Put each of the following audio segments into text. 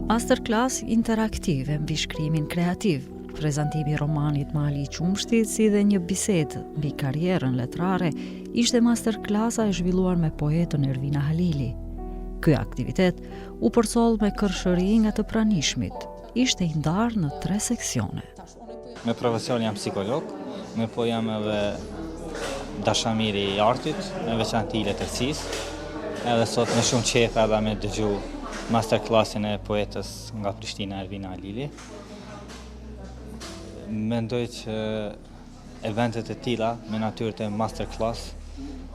Masterclass interaktive mbi shkrimin kreativ, prezantimi i romanit me Ali Qumshtit si dhe një bisedë mbi karrierën letrare, ishte masterclassa e zhvilluar me poetën Ervina Halili. Ky aktivitet u përsoll me kërshëri nga të pranishmit. Ishte i ndarë në 3 seksione. Me profesion jam psikolog, po jam edhe dashamiri i artit, me veçanti i letërsisë. Edhe sot me shumë qejf edhe me dëgju masterclassin e poetës nga Prishtina Ervina Halili. Mendoj që eventet e tilla me natyrë të masterclass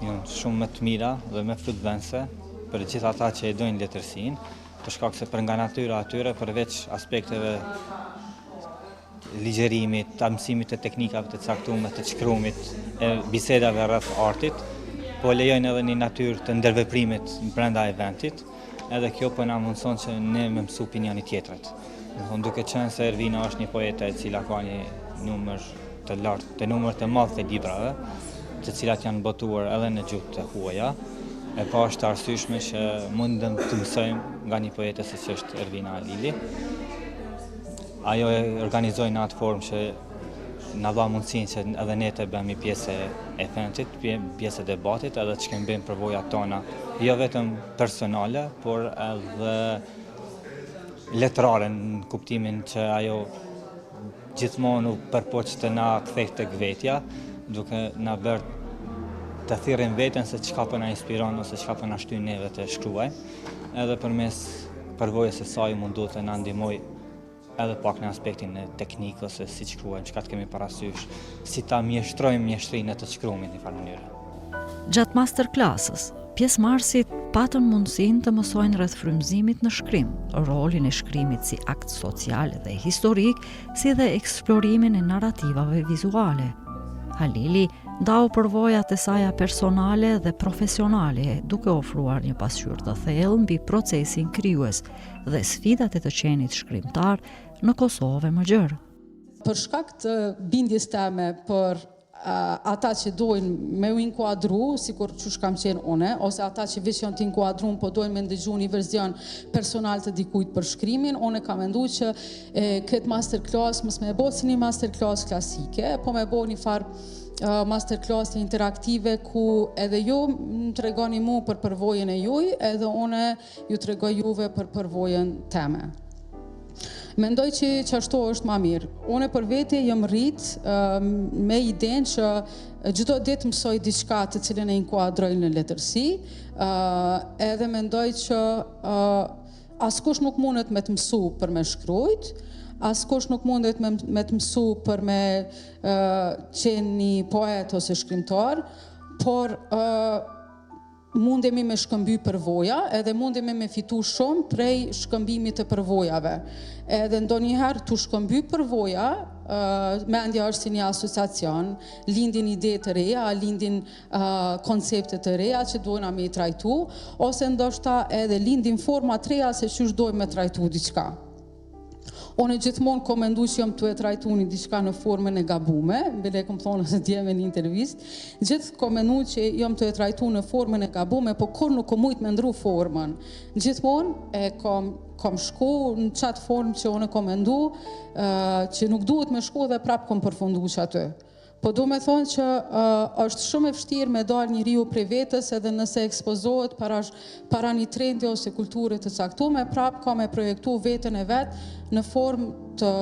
janë shumë më të mira dhe më frutbënëse për gjithë ata që e dojnë letërsinë, për shkak se për nga natyra atyre, përveç aspekteve ligjerimit, të mësimit të teknikave të caktuara të shkruamit, e bisedave rreth artit, po lejojnë edhe një natyrë të ndërveprimit brenda eventit, edhe kjo po na mundson që ne me mësu prej njëri tjetrit. Duke qenë se Ervina është një poete e cila ka një numër të lartë, numër të madh të librave, të cilat janë botuar edhe në gjuhë të huaja, e pa është arsyeshme që mundem të mësojmë nga një poete siç është Ervina Halili. Ajo e organizoi në atë formë që na dha mundësinë që edhe ne të bëhemi pjesë e eventit, pjesë e debatit, edhe të shkëmbejmë përvojat tona, jo vetëm personale, por edhe letrare në kuptimin që ajo gjithmonë u përpoq të na kthej tek vetja, duke na bërë të thirrim veten se çka po na inspiron ose çka po na shtyn neve të shkruajmë, edhe përmes përvojës së saj mundohet të na ndihmoj edhe pak në aspektin e teknikës ose si shkruajmë, çka të kemi parasysh, si ta mjeshtrojmë mjeshtrinë të shkruamit në një farë mënyrë. Gjatë masterclassës, pjesëmarrësit patën mundësinë të mësojnë rreth frymëzimit në shkrim, rolin e shkrimit si akt social dhe historik, si dhe eksplorimin e narrativave vizuale. Halili ndau përvojat e saj personale dhe profesionale, duke ofruar një pasqyrë të thellë mbi procesin krijues dhe sfidat e të qenit shkrimtar në Kosovë më gjerë. Për shkak të bindjes teme për ata që dojnë me u inkuadru, sikur që kam qenë une, ose ata që veç janë të inkuadru, po dojnë me ndëgju një verzion personal të dikujt për shkrimin, une kam mendu që këtë masterclass mos me bo si një masterclass klasike, po me bo një farë masterclass interaktive ku edhe ju më tregoni mu për përvojën e juj, edhe une ju tregoj juve për përvojën teme. Mendoj që ashtu është ma mirë. Une për vete jam rrit me idenë që çdo ditë mësoj diçka të cilën e inkuadroj në letërsi, edhe mendoj që askush nuk mundet me të mësu për me shkrujt, askush nuk mundet me të mësu për me qenë një poet ose shkrimtar, por mundemi me shkëmby përvoja, edhe mundemi me fitu shumë prej shkëmbimit të përvojave. Edhe ndonjëherë të shkëmby përvoja, mendja është si një asociacion, lindin ide të reja, lindin koncepte të reja që dojna me i trajtu, ose ndoshta edhe lindin forma të reja se qysh dojmë me trajtu diçka. Unë gjithmonë kom mendu që jam të e trajtu një diçka në formën e gabume, bile kom thonë se djeme një intervist, gjithë kom mendu që jam të e trajtu në formën e gabume, po kur nuk kom mujtë me ndru formën. Gjithmonë e kom shku në qatë formë që unë kom mendu, që nuk duhet me shku dhe prapë kom përfundu që aty. Po du me thonë që është shumë e vështirë me dalë njeriu prej vetës edhe nëse ekspozohet para një trendi ose kulture të caktuar, prapë ka me projektu veten e vet në formë të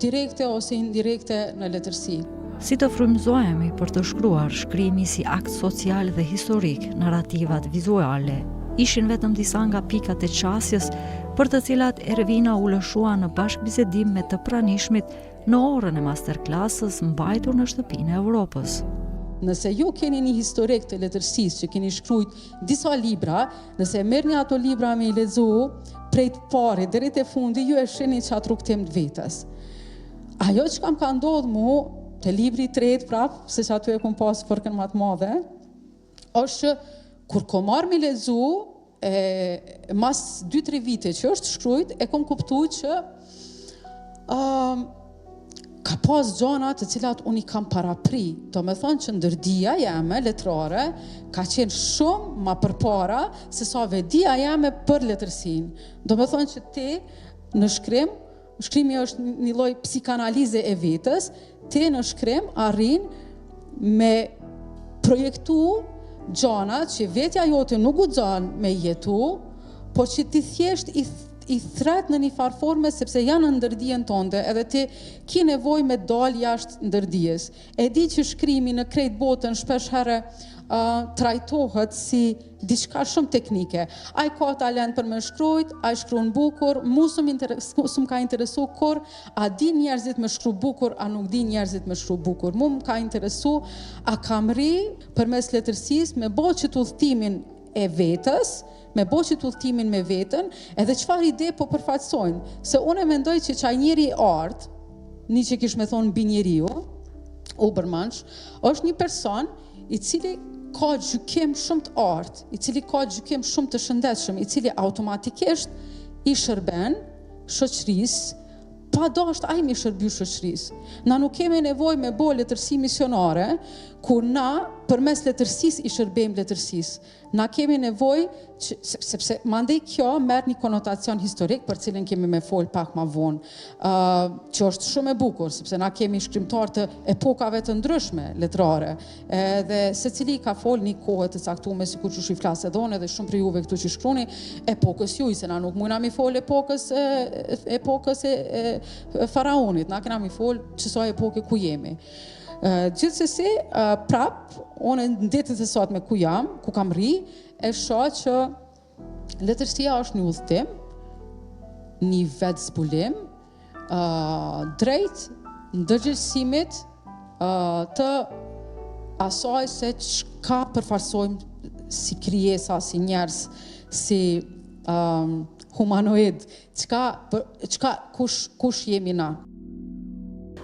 direkte ose indirekte në letërsi. Si të frymëzohemi për të shkruar, shkrimi si akt social dhe historik, narrativat vizuale, ishin vetëm disa nga pikat e qasjes për të cilat Ervina u lëshua në bashkëbisedim me të pranishmit në orën e masterclassës mbajtur në shtëpinë e Evropës. Nëse ju keni një historik të letërsisë që keni shkrujt disa libra, nëse merrni ato libra me i lexu prej të pari deri te fundi, ju e shihni çat rrugtim të vetës. Ajo që kam ka ndodhur mu te libri i tretë prap, se aty e kam pas fërkën më të madhe, është që kur kom marrë me lexu, mas 2-3 vite që është shkrujt, e kom kuptuar që ka pas gjona të cilat unë i kam parapri. Do me thonë që ndërdia jeme letrare ka qenë shumë ma përpara se sa vedia jeme për letërsin. Do me thonë që ti në shkrim, shkrimi është një lloj psikanalize e vetës, ti në shkrim arrin me projektu gjana që vetja jote nuk guxon me jetu, po që ti thjesht i thret në një farë forme sepse janë në ndërdijen tonde, edhe ti ki nevojë me dal jashtë ndërdijes. E di që shkrimi në krejt botën shpesh herë trajtohet si diçka shumë teknike. Ai ka talent për me shkrujt, ai shkruan bukur, s'm ka interesu kur a din njerëzit me shkru bukur, a nuk din njerëzit me shkru bukur. Mu m'ka interesu a kam ri përmes letërsisë me bo që udhëtimin e vetës, me bo që udhëtimin me vetën, edhe çfarë ide po përfaqësojnë. Se unë mendoj që çaj njeri i artë, një që kish me thonë mbi njeriu, Ubermensch, është një person i cili ka gjykim shumë të artë, i cili ka gjykim shumë të shëndetshëm, i cili automatikisht i shërben shoqërisë, pa dasht ai mi shërby shoqërisë. Na nuk kemi nevojë me bo letërsi misionare, kur na përmes letërsisë i shërbejmë letërsisë. Na kemi nevojë sepse mandej kjo merr një konotacion historik për cilën kemi me fol pak më vonë, që është shumë e bukur, sepse na kemi shkrimtar të epokave të ndryshme letrare, dhe secili ka fol një kohë të caktuar, sikur që i flasë donë edhe shumë për juve këtu që shkruni epokës juaj, se na nuk mundna mi fol epokës e faraonit, na kena mi fol çësoj epoke ku jemi. Gjithsesi, prap, unë në ditët e sot me ku jam, ku kam ri, e shoh që letërsia është një udhëtim, një vetë zbulim, drejt ndërgjegjësimit të asaj se çka përfaqësojmë si krijesa, si njerëz, si humanoid, kush jemi na.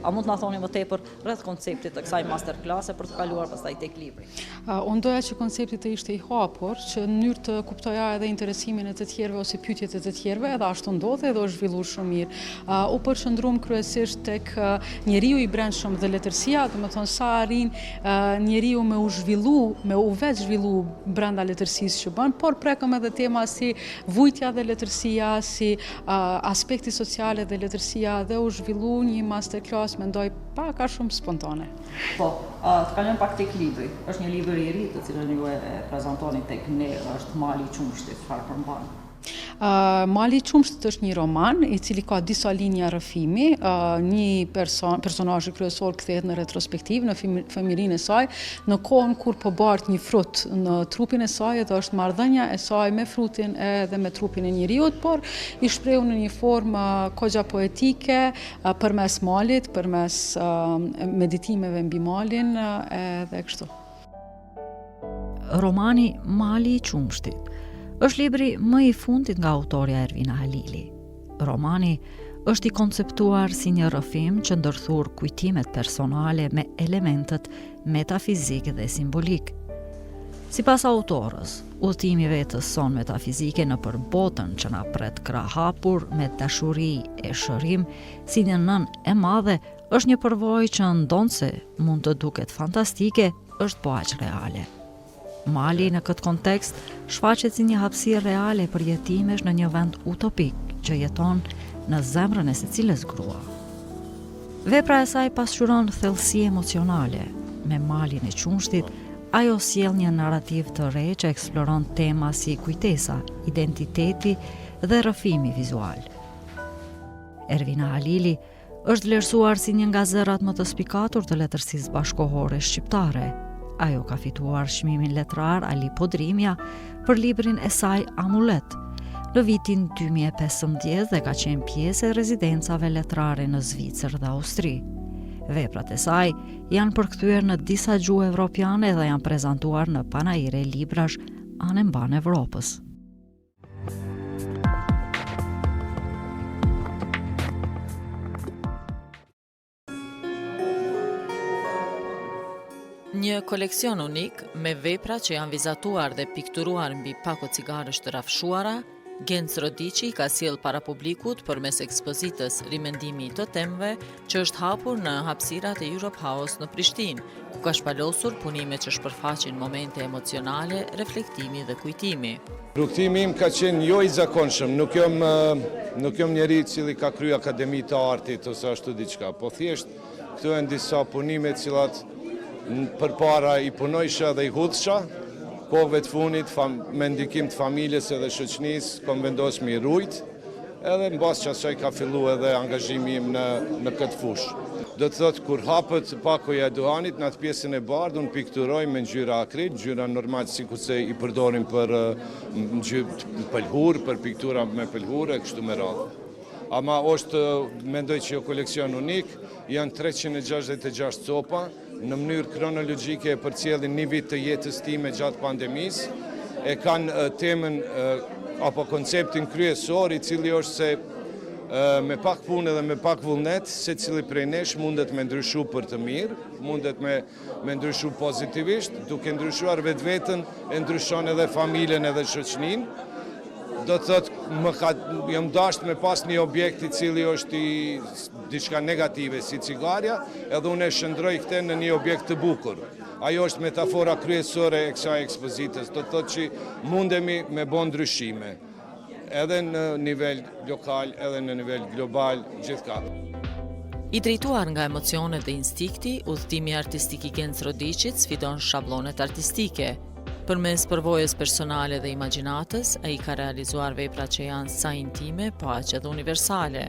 A mund të na thoni më tepër rreth konceptit të kësaj masterclasse për të kaluar pastaj tek libri? Unë doja që koncepti të ishte i hapur, që në mënyrë të kuptoja edhe interesimin e të tjerëve ose pyetjet e të tjerëve, edhe ashtu ndodhi dhe u zhvilluar shumë mirë. U përqendruam kryesisht tek njeriu i brendshëm dhe letërsia, domethënë sa arrin njeriu me u vetë zhvillu brenda letërsisë që bën, por prekëm edhe tema si vujtja dhe letërsia, si aspekti social dhe letërsia, dhe u zhvillu një masterclass mendoj pak a shumë spontane. Po, të kalojmë pak tek libri. Është një libër i ri të cilën ju e prezantoni tek ne, është Mali i Qumshtit, çfarë përmban? Mali i Qumshtit është një roman i cili ka disa linja rrëfimi, një personazh kryesor kthehet në retrospektiv në fëmijërinë e saj, në kohën kur po bart një frut në trupin e saj, dhe është marrëdhënia e saj me frutin edhe me trupin e njeriut, por i shprehur në një formë kogja poetike përmes malit, përmes meditimeve mbi malin edhe kështu. Romani Mali i Qumshtit është libri më i fundit nga autorja Ervina Halili. Romani është i konceptuar si një rrëfim që ndërthur kujtimet personale me elementet metafizik dhe simbolik. Sipas autorës, udhëtimi vetës son metafizike në përbotën që na pret krah hapur me dashuri e shërim, si një nën e madhe, është një përvojë që ndonse mund të duket fantastike, është po aq reale. Mali në këtë kontekst shfaqet si një hapësirë reale për jetimesh në një vend utopik që jeton në zemrën e secilës grua. Vepra e saj pasqyron thellësi emocionale. Me Malin e Qumshtit, ajo sjell një narrativ të re që eksploron tema si kujtesa, identiteti dhe rrëfimi vizual. Ervina Halili është vlerësuar si një nga zërat më të spikatur të letërsisë bashkohore shqiptare. Ajo ka fituar çmimin letrar Ali Podrimja për librin e saj Amulet në vitin 2015 dhe ka qenë pjesë e rezidencave letrare në Zvicër dhe Austri. Veprat e saj janë përkthyer në disa gjuhë evropiane dhe janë prezantuar në panajire librash anë mban Evropës. Një koleksion unik me vepra që janë vizatuar dhe pikturuar mbi pako cigaresh të rafshuara, Genc Rodiqi ka sjell para publikut përmes ekspozitës rimendimi i totemëve që është hapur në hapësirat e Europe House në Prishtinë, ku ka shpalosur punime që shpërfaqin momente emocionale, reflektimi dhe kujtimi. Rrugtimi im ka qenë jo i zakonshëm, nuk jam njeri i cili ka kryer akademi të artit ose ashtu diçka, po thjesht këtu janë disa punime të cilat përpara i punojsha dhe i hudhsha. Kohëve të funit, me ndikim të familjes edhe shoqënisë, kom vendosur me i rujt, edhe në bazë kësaj ka fillu edhe angazhimi im në këtë fushë. Do të thotë, kur hapët pakoja e duhanit, në atë pjesën e bardhë, unë pikturoj me ngjyra akrit, ngjyra normal sikurse i përdorim për pëlhur, për piktura me pëlhur e kështu me radhë. Ama mendoj që jo koleksion unik, janë 366 copa, në mënyrë kronologjike e përcjellin një vit të jetës time gjatë pandemisë, e kanë temën apo konceptin kryesor i cili është se me pak punë dhe me pak vullnet, se cili prej nesh mundet me ndryshu për të mirë, mundet me ndryshu pozitivisht, duke ndryshuar vetveten, e ndryshon edhe familjen edhe shoqërinë. Do të thotë, jam dashur me pas një objekt i cili është diçka negative si cigaria, edhe unë e shndroj këtë në një objekt të bukur. Ajo është metafora kryesore e kësaj ekspozitës. Do të thotë që mundemi me bën ndryshime, edhe në nivel lokal, edhe në nivel global, gjithka. I drejtuar nga emocionet dhe instikti, udhëtimi artistik i Genc Rodiqit sfidon shablonet artistike. Përmes përvojës personale dhe imagjinatës, ai ka realizuar vepra që janë sa intime, po aq edhe universale.